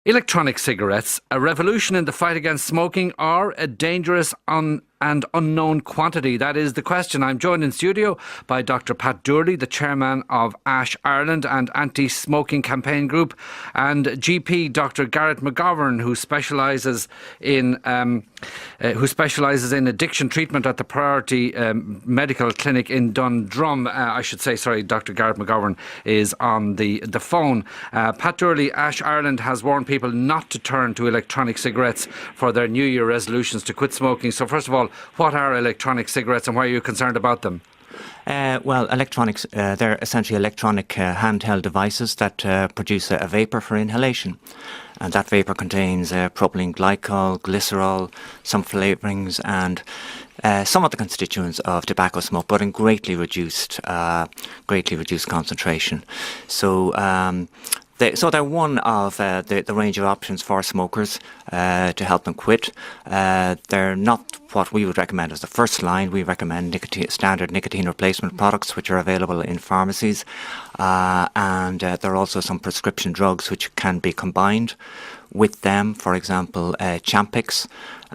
Electronic cigarettes, a revolution in the fight against smoking, or a dangerous and unknown quantity? That is the question. I'm joined in studio by Dr Pat Dooley, the chairman of ASH Ireland and Anti-Smoking Campaign Group, and GP Dr Garret McGovern, who specialises in addiction treatment at the Priority Medical Clinic in Dundrum. Dr Garret McGovern is on the phone. Pat Dooley, ASH Ireland has warned people not to turn to electronic cigarettes for their New Year resolutions to quit smoking. So first of all, what are electronic cigarettes and why are you concerned about them? Electronics, they're essentially electronic handheld devices that produce a vapour for inhalation. And that vapour contains propylene glycol, glycerol, some flavourings and some of the constituents of tobacco smoke, but in greatly reduced concentration. So they're one of the range of options for smokers to help them quit. They're not what we would recommend as the first line. We recommend standard nicotine replacement products, which are available in pharmacies. And there are also some prescription drugs which can be combined with them, for example, Champix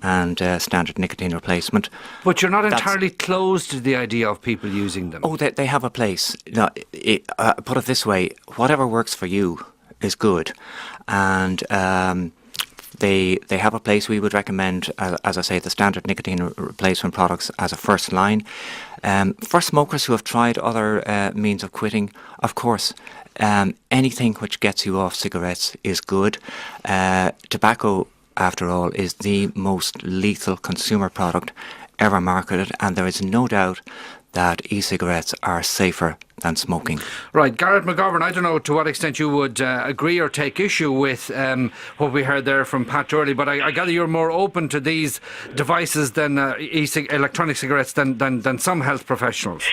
and standard nicotine replacement. But you're not entirely closed to the idea of people using them. Oh, they have a place. Now, put it this way, whatever works for you is good. And they have a place. We would recommend, as I say, the standard nicotine replacement products as a first line. For smokers who have tried other means of quitting, of course, anything which gets you off cigarettes is good. Tobacco, after all, is the most lethal consumer product ever marketed, and there is no doubt that e-cigarettes are safer than smoking. Right, Garret McGovern, I don't know to what extent you would agree or take issue with what we heard there from Pat Dooley, but I gather you're more open to these devices than electronic cigarettes than some health professionals.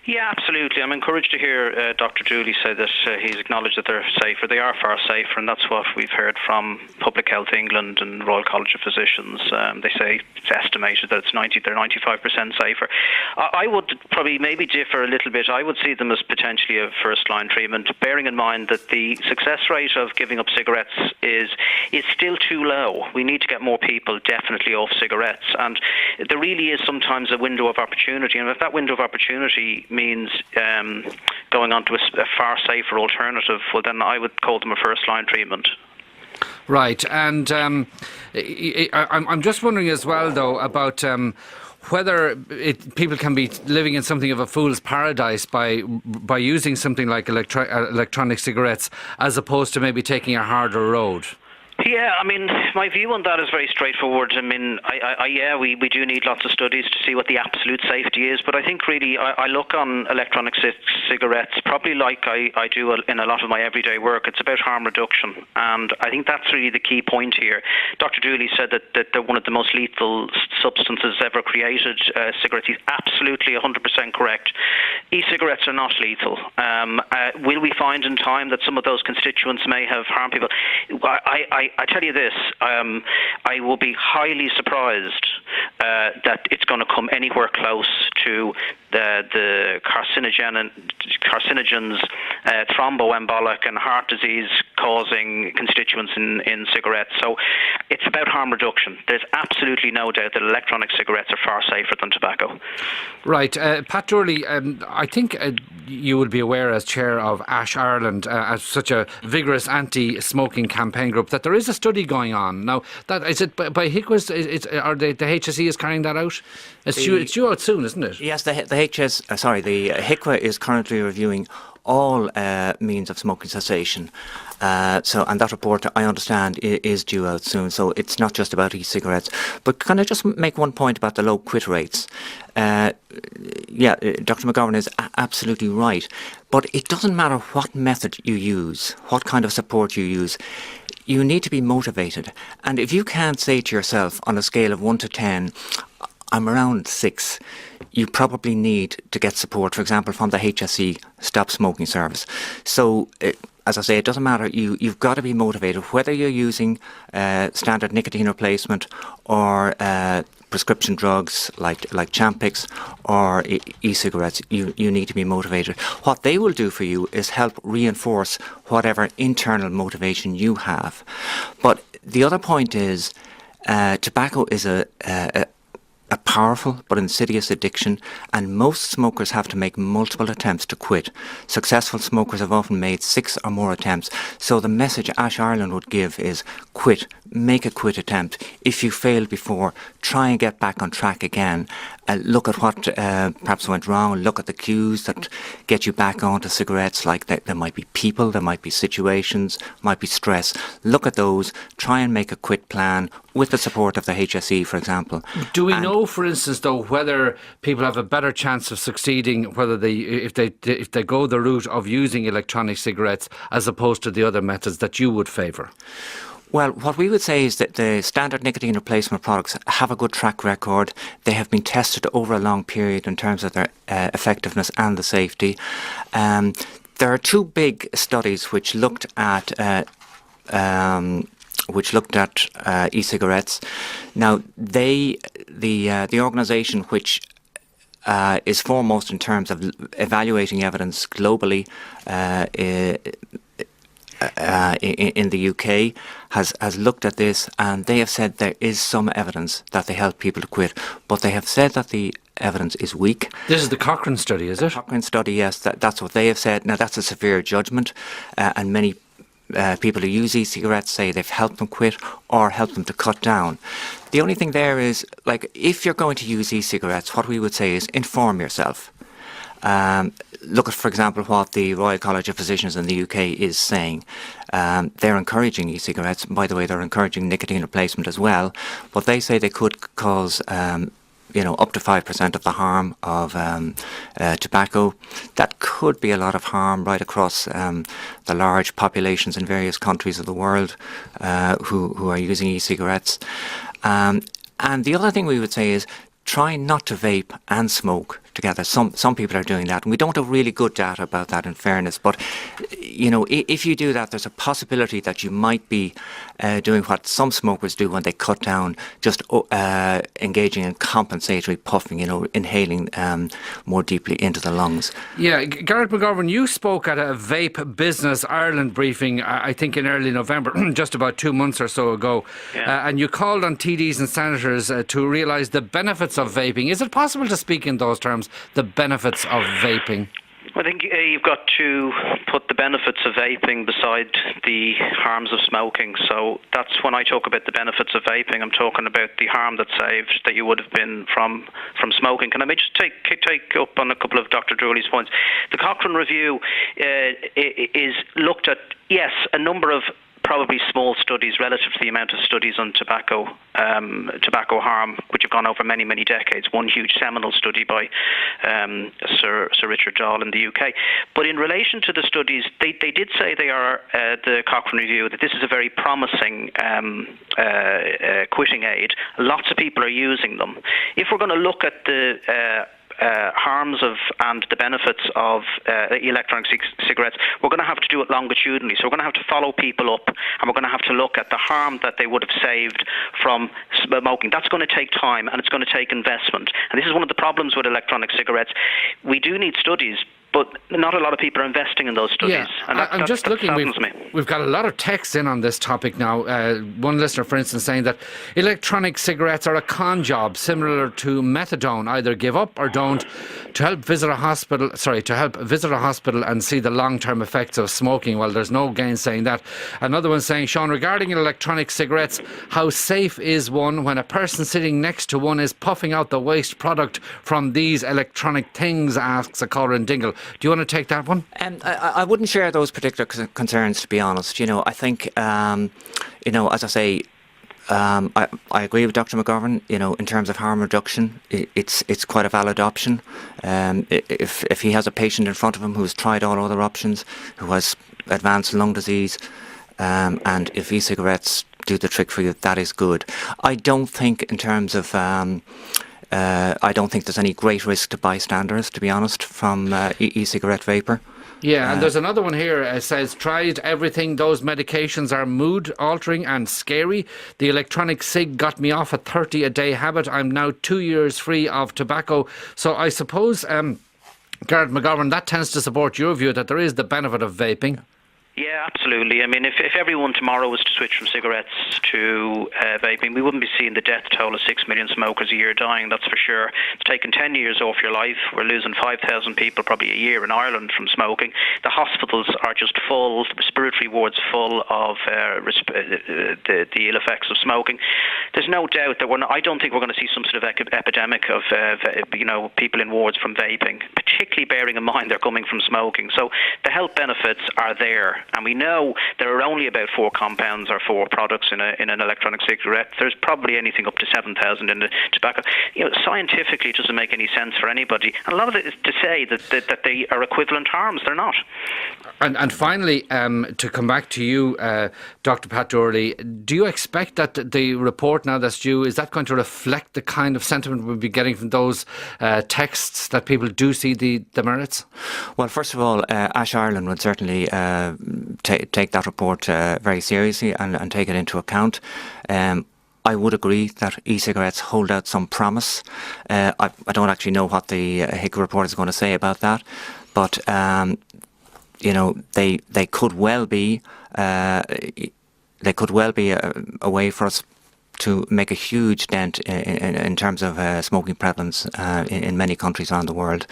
Yeah, absolutely. I'm encouraged to hear Dr Dooley say that he's acknowledged that they're safer. They are far safer, and that's what we've heard from Public Health England and Royal College of Physicians. They say it's estimated that they're 95% safer. I would probably maybe differ a little bit. I would see them as potentially a first-line treatment, bearing in mind that the success rate of giving up cigarettes is still too low. We need to get more people definitely off cigarettes, and there really is sometimes a window of opportunity, and if that window of opportunity means going on to a far safer alternative, well then I would call them a first-line treatment. Right, and I'm just wondering as well, though, about whether people can be living in something of a fool's paradise by using something like electronic cigarettes as opposed to maybe taking a harder road. Yeah, I mean, my view on that is very straightforward. I mean, we do need lots of studies to see what the absolute safety is, but I think really I look on electronic cigarettes probably like I do in a lot of my everyday work. It's about harm reduction, and I think that's really the key point here. Dr Dooley said that they're one of the most lethal substances ever created. Cigarettes, he's absolutely 100% correct. E-cigarettes are not lethal. Will we find in time that some of those constituents may have harmed people? I tell you this, I will be highly surprised that it's going to come anywhere close to the carcinogens, thromboembolic and heart disease causing constituents in cigarettes. So it's about harm reduction. There's absolutely no doubt that electronic cigarettes are far safer than tobacco. Right. Pat Dooley, I think you will be aware as chair of ASH Ireland, as such a vigorous anti-smoking campaign group, that there is a study going on. Now, that is it by HICWA, or the HSE is carrying that out? It's due out soon, isn't it? Yes, the HICWA is currently reviewing all means of smoking cessation. And that report, I understand, is due out soon. So it's not just about e-cigarettes. But can I just make one point about the low quit rates? Dr McGovern is absolutely right. But it doesn't matter what method you use, what kind of support you use. You need to be motivated. And if you can't say to yourself on a scale of 1 to 10, I'm around 6, you probably need to get support, for example, from the HSE Stop Smoking Service. So, as I say, it doesn't matter. You've got to be motivated, whether you're using standard nicotine replacement or prescription drugs like Champix or e-cigarettes, you need to be motivated. What they will do for you is help reinforce whatever internal motivation you have. But the other point is, tobacco is a powerful but insidious addiction, and most smokers have to make multiple attempts to quit. Successful smokers have often made 6 or more attempts. So the message Ash Ireland would give is quit, make a quit attempt. If you failed before, try and get back on track again. Look at what perhaps went wrong, look at the cues that get you back onto cigarettes, like there might be people, there might be situations, might be stress. Look at those, try and make a quit plan with the support of the HSE, for example. Do we know, for instance, though, whether people have a better chance of succeeding, whether if they go the route of using electronic cigarettes as opposed to the other methods that you would favour? Well, what we would say is that the standard nicotine replacement products have a good track record. They have been tested over a long period in terms of their effectiveness and the safety. There are 2 big studies which looked at e-cigarettes. Now, the organisation which is foremost in terms of evaluating evidence globally in the UK has looked at this, and they have said there is some evidence that they help people to quit, but they have said that the evidence is weak. This is the Cochrane study, is it? Cochrane study, yes, that's what they have said. Now, that's a severe judgment, and many people who use e-cigarettes say they've helped them quit or helped them to cut down. The only thing there is, like, if you're going to use e-cigarettes, what we would say is inform yourself. Look at, for example, what the Royal College of Physicians in the UK is saying. They're encouraging e-cigarettes. By the way, they're encouraging nicotine replacement as well. But they say they could cause up to 5% of the harm of tobacco. That could be a lot of harm right across the large populations in various countries of the world who are using e-cigarettes. And the other thing we would say is try not to vape and smoke together. Some people are doing that, and we don't have really good data about that, in fairness. But if you do that, there's a possibility that you might be doing what some smokers do when they cut down, just engaging in compensatory puffing, inhaling more deeply into the lungs. Yeah, Garret McGovern, you spoke at a Vape Business Ireland briefing, I think in early November, just about 2 months or so ago, and you called on TDs and senators to realise the benefits of vaping. Is it possible to speak in those terms, the benefits of vaping? I think you've got to put the benefits of vaping beside the harms of smoking. So that's when I talk about the benefits of vaping, I'm talking about the harm that's saved that you would have been from smoking. Can I just take up on a couple of Dr Dooley's points? The Cochrane review is looked at, yes, a number of probably small studies relative to the amount of studies on tobacco harm, which have gone over many, many decades. One huge seminal study by Sir Richard Dahl in the UK. But in relation to the studies, they did say they are, the Cochrane review, that this is a very promising quitting aid. Lots of people are using them. If we're going to look at the harms of and the benefits of electronic cigarettes, we're going to have to do it longitudinally. So we're going to have to follow people up, and we're going to have to look at the harm that they would have saved from smoking. That's going to take time, and it's going to take investment. And this is one of the problems with electronic cigarettes. We do need studies, but not a lot of people are investing in those studies. Yeah, and I'm just looking. We've got a lot of text in on this topic now. One listener, for instance, saying that electronic cigarettes are a con job similar to methadone. Either give up or don't. To help visit a hospital and see the long-term effects of smoking. Well, there's no gainsaying that. Another one saying, Sean, regarding electronic cigarettes, how safe is one when a person sitting next to one is puffing out the waste product from these electronic things? Asks a caller in Dingle. Do you want to take that one? I wouldn't share those particular concerns, to be honest. I think, as I say, I agree with Dr McGovern. In terms of harm reduction, it's quite a valid option. If he has a patient in front of him who's tried all other options, who has advanced lung disease, and if e-cigarettes do the trick for you, that is good. I don't think in terms of I don't think there's any great risk to bystanders, to be honest, from e-cigarette vapour. Yeah, and there's another one here. It says, tried everything. Those medications are mood altering and scary. The electronic cig got me off a 30 a day habit. I'm now 2 years free of tobacco. So I suppose, Garret McGovern, that tends to support your view that there is the benefit of vaping. Yeah, absolutely. I mean, if everyone tomorrow was to switch from cigarettes to vaping, we wouldn't be seeing the death toll of 6 million smokers a year dying, that's for sure. It's taken 10 years off your life. We're losing 5,000 people probably a year in Ireland from smoking. The hospitals are just full, the respiratory wards full of the ill effects of smoking. There's no doubt that I don't think we're going to see some sort of epidemic of people in wards from vaping, particularly bearing in mind they're coming from smoking. So the health benefits are there. And we know there are only about 4 compounds or 4 products in an electronic cigarette. There's probably anything up to 7,000 in the tobacco. Scientifically, it doesn't make any sense for anybody. And a lot of it is to say that they are equivalent harms. They're not. And finally, to come back to you, Dr Pat Dooley, do you expect that the report now that's due, is that going to reflect the kind of sentiment we'll be getting from those texts, that people do see the merits? Well, first of all, Ash Ireland would certainly take that report very seriously and take it into account. I would agree that e-cigarettes hold out some promise. I don't actually know what the HICA report is going to say about that, but they could well be a way for us to make a huge dent in terms of smoking prevalence in many countries around the world,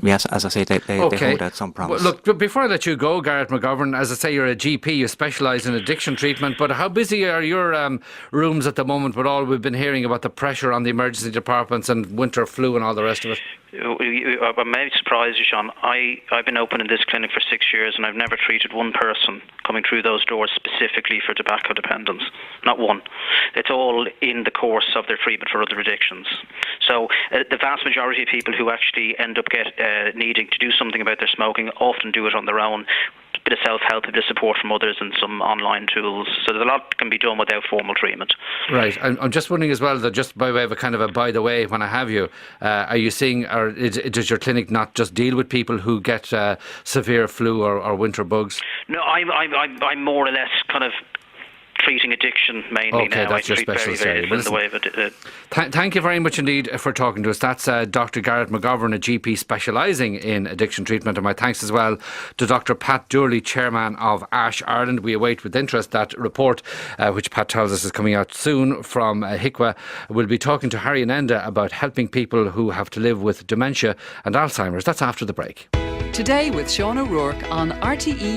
yes, as I say, they hold out some promise. Well, look, before I let you go, Garret McGovern, as I say, you're a GP, you specialise in addiction treatment, but how busy are your rooms at the moment with all we've been hearing about the pressure on the emergency departments and winter flu and all the rest of it? I'm maybe surprised, Sean. I've been open in this clinic for 6 years and I've never treated one person coming through those doors specifically for tobacco dependence. Not one. It's all in the course of their treatment for other addictions. So the vast majority of people who actually end up needing to do something about their smoking often do it on their own. A bit of self-help, a bit of support from others and some online tools. So there's a lot that can be done without formal treatment. Right. I'm just wondering as well, that just by way of a kind of a by the way, when I have you, are you seeing, or does your clinic not just deal with people who get severe flu or winter bugs? No, I'm more or less kind of treating addiction mainly now. That's your specialist area. In the way of it. Thank you very much indeed for talking to us. That's Dr Garret McGovern, a GP specialising in addiction treatment, and my thanks as well to Dr Pat Dooley, chairman of Ash Ireland. We await with interest that report, which Pat tells us is coming out soon from HICWA. We'll be talking to Harry and Enda about helping people who have to live with dementia and Alzheimer's. That's after the break. Today with Sean O'Rourke on RTE